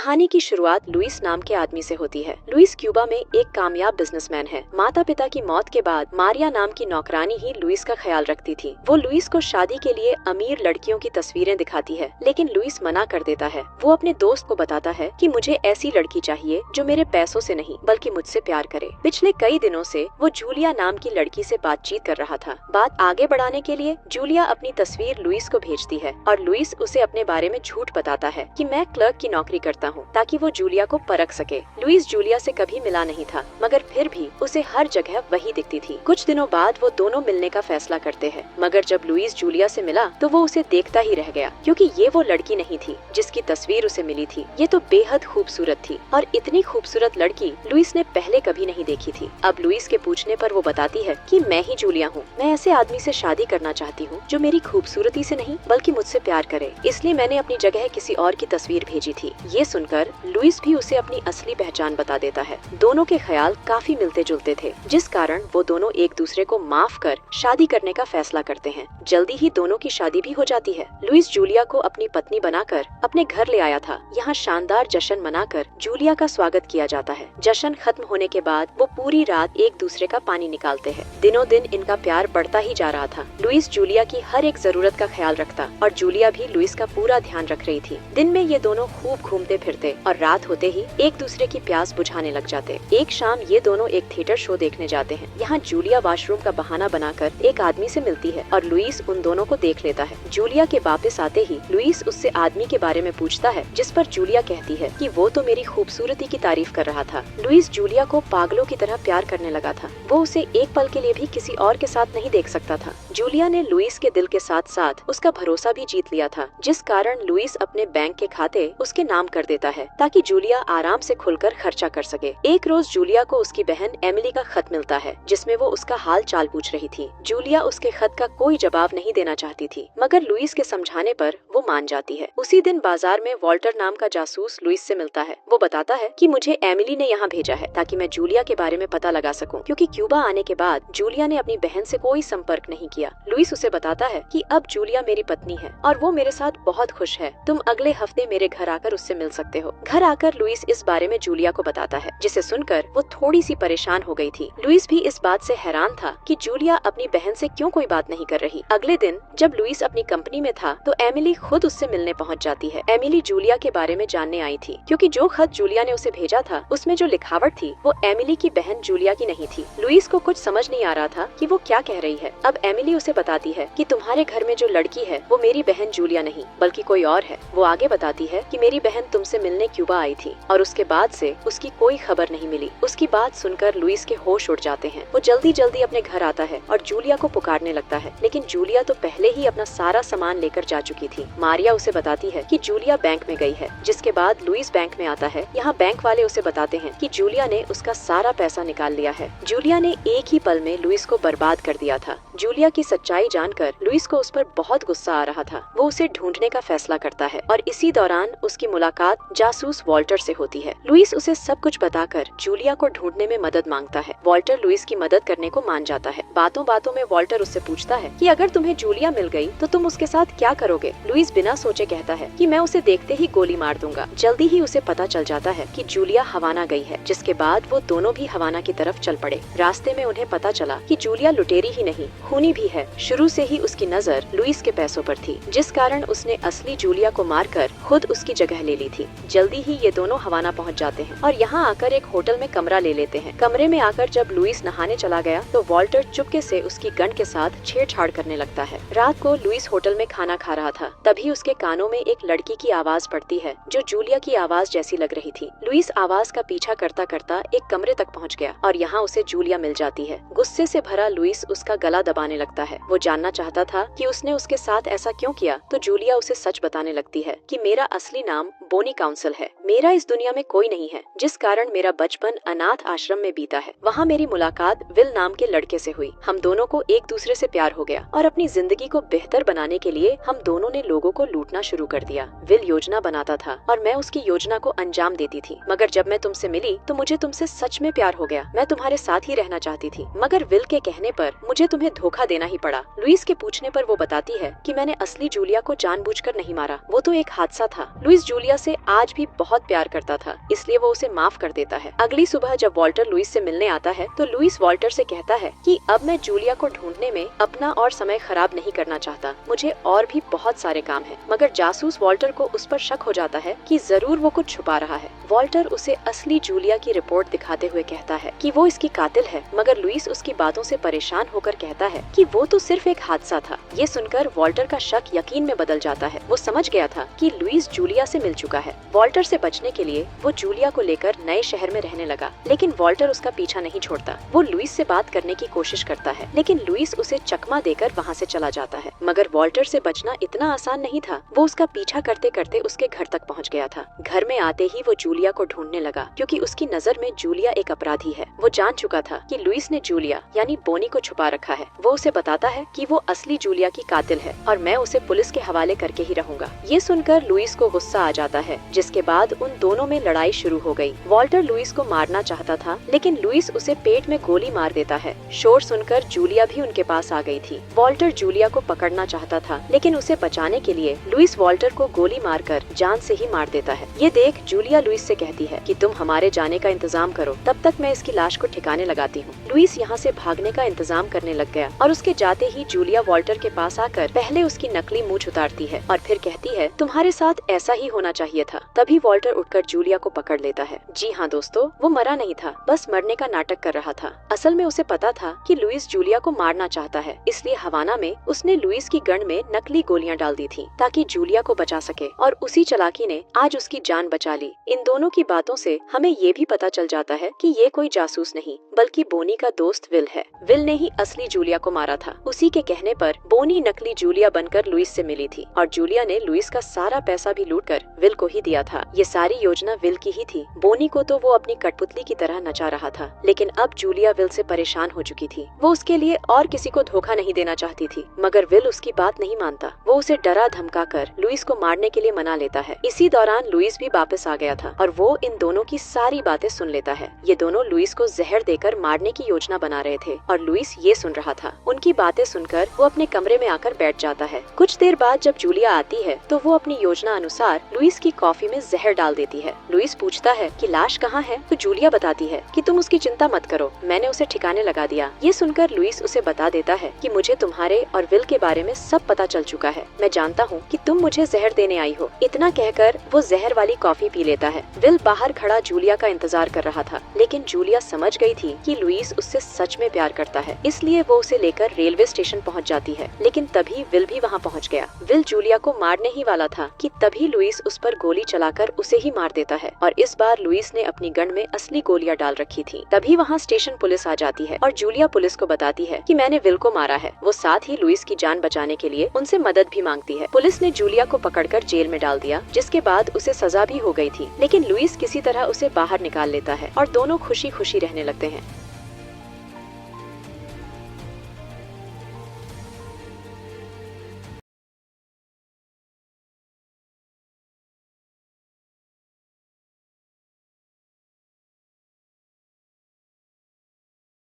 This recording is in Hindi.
कहानी की शुरुआत लुइस नाम के आदमी से होती है। लुइस क्यूबा में एक कामयाब बिजनेसमैन है। माता पिता की मौत के बाद मारिया नाम की नौकरानी ही लुइस का ख्याल रखती थी। वो लुइस को शादी के लिए अमीर लड़कियों की तस्वीरें दिखाती है, लेकिन लुइस मना कर देता है। वो अपने दोस्त को बताता है कि मुझे ऐसी लड़की चाहिए जो मेरे पैसों से नहीं बल्कि मुझसे प्यार करे। पिछले कई दिनों से वो जूलिया नाम की लड़की से बातचीत कर रहा था। बात आगे बढ़ाने के लिए जूलिया अपनी तस्वीर लुइस को भेजती है और लुइस उसे अपने बारे में झूठ बताता है कि मैं क्लर्क की नौकरी करता हूँ, ताकि वो जूलिया को परख सके। लुइस जूलिया से कभी मिला नहीं था, मगर फिर भी उसे हर जगह वही दिखती थी। कुछ दिनों बाद वो दोनों मिलने का फैसला करते हैं, मगर जब लुइस जूलिया से मिला तो वो उसे देखता ही रह गया, क्योंकि ये वो लड़की नहीं थी जिसकी तस्वीर उसे मिली थी। ये तो बेहद खूबसूरत थी और इतनी खूबसूरत लड़की लुइस ने पहले कभी नहीं देखी थी। अब लुइस के पूछने पर वो बताती है कि मैं ही जूलिया हूँ। मैं ऐसे आदमी से शादी करना चाहती हूँ जो मेरी खूबसूरती से नहीं बल्कि मुझसे प्यार करे, इसलिए मैंने अपनी जगह किसी और की तस्वीर भेजी थी। ये सुनकर लुइस भी उसे अपनी असली पहचान बता देता है। दोनों के ख्याल काफी मिलते जुलते थे, जिस कारण वो दोनों एक दूसरे को माफ कर शादी करने का फैसला करते हैं। जल्दी ही दोनों की शादी भी हो जाती है। लुइस जूलिया को अपनी पत्नी बनाकर अपने घर ले आया था। यहाँ शानदार जश्न मनाकर जूलिया का स्वागत किया जाता है। जश्न खत्म होने के बाद वो पूरी रात एक दूसरे का पानी निकालते हैं। दिनों दिन इनका प्यार बढ़ता ही जा रहा था। लुइस जूलिया की हर एक जरूरत का ख्याल रखता और जूलिया भी लुइस का पूरा ध्यान रख रही थी। दिन में ये दोनों खूब घूमते फिरते और रात होते ही एक दूसरे की प्यास बुझाने लग जाते। एक शाम ये दोनों एक थिएटर शो देखने जाते हैं। यहाँ जूलिया वॉशरूम का बहाना बनाकर एक आदमी से मिलती है और लुइस उन दोनों को देख लेता है। जूलिया के वापस आते ही लुइस उससे आदमी के बारे में पूछता है, जिस पर जूलिया कहती है कि वो तो मेरी खूबसूरती की तारीफ कर रहा था। लुइस जूलिया को पागलों की तरह प्यार करने लगा था। वो उसे एक पल के लिए भी किसी और के साथ नहीं देख सकता था। जूलिया ने लुइस के दिल के साथ साथ उसका भरोसा भी जीत लिया था, जिस कारण लुइस अपने बैंक के खाते उसके नाम कर देता है, ताकि जूलिया आराम से खुलकर खर्चा कर सके। एक रोज जूलिया को उसकी बहन एमिली का खत मिलता है, जिसमें वो उसका हाल चाल पूछ रही थी। जूलिया उसके खत का कोई जवाब नहीं देना चाहती थी, मगर लुइस के समझाने पर वो मान जाती है। उसी दिन बाजार में वॉल्टर नाम का जासूस लुइस से मिलता है। वो बताता है कि मुझे एमिली ने यहाँ भेजा है ताकि मैं जूलिया के बारे में पता लगा सकूं, क्योंकि क्यूबा आने के बाद जूलिया ने अपनी बहन से कोई संपर्क नहीं किया। लुइस उसे बताता है कि अब जूलिया मेरी पत्नी है और वो मेरे साथ बहुत खुश है। तुम अगले हफ्ते मेरे घर आकर उससे मिल सकते हो। घर आकर लुइस इस बारे में जूलिया को बताता है, जिसे सुनकर वो थोड़ी सी परेशान हो गई थी। लुइस भी इस बात से हैरान था कि जूलिया अपनी बहन से क्यों कोई बात नहीं कर रही। अगले दिन जब लुइस अपनी कंपनी में था तो एमिली खुद उससे मिलने पहुंच जाती है। एमिली जूलिया के बारे में जानने आई थी, क्योंकि जो खत जूलिया ने उसे भेजा था उसमें जो लिखावट थी वो एमिली की बहन जूलिया की नहीं थी। लुइस को कुछ समझ नहीं आ रहा था कि वो क्या कह रही है। अब एमिली उसे बताती है कि तुम्हारे घर में जो लड़की है वो मेरी बहन जूलिया नहीं बल्कि कोई और है। वो आगे बताती है कि मेरी बहन तुमसे मिलने क्यूबा आई थी और उसके बाद से उसकी कोई खबर नहीं मिली। उसकी बात सुनकर लुइस के होश उड़ जाते हैं। वो जल्दी जल्दी अपने घर आता है और जूलिया को पुकारने लगता है, लेकिन जूलिया तो पहले ही अपना सारा सामान लेकर जा चुकी थी। मारिया उसे बताती है कि जूलिया बैंक में गई है, जिसके बाद लुइस बैंक में आता है। यहाँ बैंक वाले उसे बताते हैं कि जूलिया ने उसका सारा पैसा निकाल लिया है। जूलिया ने एक ही पल में लुइस को बर्बाद कर दिया था। जूलिया की सच्चाई जानकर लुइस को उस पर बहुत गुस्सा आ रहा था। वो उसे ढूंढने का फैसला करता है और इसी दौरान उसकी मुलाकात जासूस वॉल्टर से होती है। लुइस उसे सब कुछ बताकर जूलिया को ढूंढने में मदद मांगता है। वॉल्टर लुइस की मदद करने को मान जाता है। बातों बातों में वॉल्टर उससे पूछता है कि अगर तुम्हें जूलिया मिल गई तो तुम उसके साथ क्या करोगे। लुइस बिना सोचे कहता है कि मैं उसे देखते ही गोली मार दूंगा। जल्दी ही उसे पता चल जाता है कि जूलिया हवाना गई है, जिसके बाद वो दोनों भी हवाना की तरफ चल पड़े। रास्ते में उन्हें पता चला कि जूलिया लुटेरी ही नहीं खूनी भी है। शुरू से ही उसकी नजर लुइस के पैसों पर थी, जिस कारण उसने असली जूलिया को मारकर खुद उसकी जगह ले ली थी। जल्दी ही ये दोनों हवाना पहुंच जाते हैं और यहाँ आकर एक होटल में कमरा ले लेते हैं। कमरे में आकर जब लुइस नहाने चला गया तो वॉल्टर चुपके से उसकी गन के साथ छेड़छाड़ करने लगता है। रात को लुइस होटल में खाना खा रहा था, तभी उसके कानों में एक लड़की की आवाज पड़ती है जो जूलिया की आवाज जैसी लग रही थी। लुइस आवाज का पीछा करता करता एक कमरे तक पहुँच गया और यहाँ उसे जूलिया मिल जाती है। गुस्से से भरा लुइस उसका गला दबाने लगता है। वो जानना चाहता था कि उसने उसके साथ ऐसा क्यों किया, तो जूलिया उसे सच बताने लगती है कि मेरा असली नाम बोनी काउंसिल है। मेरा इस दुनिया में कोई नहीं है, जिस कारण मेरा बचपन अनाथ आश्रम में बीता है। वहाँ मेरी मुलाकात विल नाम के लड़के से हुई। हम दोनों को एक दूसरे से प्यार हो गया और अपनी जिंदगी को बेहतर बनाने के लिए हम दोनों ने लोगों को लूटना शुरू कर दिया। विल योजना बनाता था और मैं उसकी योजना को अंजाम देती थी, मगर जब मैं तुमसे मिली तो मुझे तुमसे सच में प्यार हो गया। मैं तुम्हारे साथ ही रहना चाहती थी, मगर विल के कहने पर मुझे तुम्हें धोखा देना ही पड़ा। लुइस के पूछने पर वो बताती है कि मैंने असली जूलिया को जानबूझकर नहीं मारा, वो तो एक हादसा था। लुइस जूलिया से आज भी बहुत प्यार करता था, इसलिए वो उसे माफ कर देता है। अगली सुबह जब वॉल्टर लुइस से मिलने आता है तो लुइस वॉल्टर से कहता है कि अब मैं जूलिया को ढूंढने में अपना और समय खराब नहीं करना चाहता, मुझे और भी बहुत सारे काम है। मगर जासूस वॉल्टर को उस पर शक हो जाता है कि जरूर वो कुछ छुपा रहा है। वॉल्टर उसे असली जूलिया की रिपोर्ट दिखाते हुए कहता है कि वो इसकी कातिल है, मगर लुइस उसकी बातों से परेशान होकर कहता है कि वो तो सिर्फ एक हादसा था। ये सुनकर वॉल्टर का शक यकीन में बदल जाता है। वो समझ गया था कि लुइस जूलिया से मिल चुका है। वॉल्टर से बचने के लिए वो जूलिया को लेकर नए शहर में रहने लगा, लेकिन वॉल्टर उसका पीछा नहीं छोड़ता। वो लुइस से बात करने की कोशिश करता है, लेकिन लुइस उसे चकमा देकर वहाँ से चला जाता है। मगर वॉल्टर से बचना इतना आसान नहीं था। वो उसका पीछा करते करते उसके घर तक पहुँच गया था। घर में आते ही वो जूलिया को ढूंढने लगा, क्योंकि उसकी नजर में जूलिया एक अपराधी है। वो जान चुका था कि लुइस ने जूलिया यानी बोनी को छुपा रखा है। वो उसे बताता है कि वो असली जूलिया की कातिल है और मैं उसे पुलिस के हवाले करके ही रहूंगा। ये सुनकर लुइस को गुस्सा आ जाता है, जिसके बाद उन दोनों में लड़ाई शुरू हो गई। वॉल्टर लुइस को मारना चाहता था, लेकिन लुइस उसे पेट में गोली मार देता है। शोर सुनकर जूलिया भी उनके पास आ गई थी। वॉल्टर जूलिया को पकड़ना चाहता था, लेकिन उसे बचाने के लिए लुइस वॉल्टर को गोली मारकर जान से ही मार देता है। ये देख जूलिया लुइस से कहती है कि तुम हमारे जाने का इंतजाम करो, तब तक मैं इसकी लाश को ठिकाने लगाती हूँ। लुइस यहाँ से भागने का इंतजाम करने लग गया और उसके जाते ही जूलिया वॉल्टर के पास आकर पहले उसकी नकली मूंछ उतारती है और फिर कहती है तुम्हारे साथ ऐसा ही होना चाहिए था। तभी वॉल्टर उठकर जूलिया को पकड़ लेता है। जी हाँ दोस्तों, वो मरा नहीं था, बस मरने का नाटक कर रहा था। असल में उसे पता था कि लुइस जूलिया को मारना चाहता है, इसलिए हवाना में उसने लुइस की गन में नकली गोलियां डाल दी थी ताकि जूलिया को बचा सके, और उसी चालाकी ने आज उसकी जान बचा ली। इन दोनों की बातों से हमें ये भी पता चल जाता है कि ये कोई जासूस नहीं बल्कि बोनी का दोस्त विल है। विल ने ही असली जूलिया को मारा था। उसी के कहने पर बोनी नकली जूलिया बनकर लुइस से मिली थी और जूलिया ने लुइस का सारा पैसा भी लूटकर विल को ही दिया था। ये सारी योजना विल की ही थी। बोनी को तो वो अपनी कठपुतली की तरह नचा रहा था, लेकिन अब जूलिया विल से परेशान हो चुकी थी। वो उसके लिए और किसी को धोखा नहीं देना चाहती थी, मगर विल उसकी बात नहीं मानता। वो उसे डरा धमका कर लुइस को मारने के लिए मना लेता है। इसी दौरान लुइस भी वापस आ गया था और वो इन दोनों की सारी बातें सुन लेता है। ये दोनों लुइस को जहर देकर मारने की योजना बना रहे थे और लुइस ये सुन रहा था। उनकी बातें सुनकर वो अपने कमरे में आकर बैठ जाता है। कुछ देर बाद जब जूलिया आती है तो वो अपनी योजना अनुसार लुइस की कॉफी में जहर डाल देती है। लुइस पूछता है कि लाश कहाँ है, तो जूलिया बताती है कि तुम उसकी चिंता मत करो, मैंने उसे ठिकाने लगा दिया। ये सुनकर लुइस उसे बता देता है कि मुझे तुम्हारे और विल के बारे में सब पता चल चुका है। मैं जानता हूँ कि तुम मुझे जहर देने आई हो। इतना कहकर वो जहर वाली कॉफी पी लेता है। विल बाहर खड़ा जूलिया का इंतजार कर रहा था, लेकिन जूलिया समझ गई थी कि लुइस उससे सच में प्यार करता है, इसलिए वो उसे लेकर रेलवे स्टेशन पहुंच जाती है। लेकिन तभी विल भी वहां पहुंच गया। विल जूलिया को मारने ही वाला था कि तभी लुइस उस पर गोली चलाकर उसे ही मार देता है और इस बार लुइस ने अपनी गन में असली गोलियां डाल रखी थी। तभी वहां स्टेशन पुलिस आ जाती है और जूलिया पुलिस को बताती है कि मैंने विल को मारा है। वो साथ ही लुइस की जान बचाने के लिए उनसे मदद भी मांगती है। पुलिस ने जूलिया को पकड़कर जेल में डाल दिया, जिसके बाद उसे सजा भी हो गई थी, लेकिन लुइस किसी तरह उसे बाहर निकाल लेता है और दोनों खुशी खुशी रहने लगते हैं।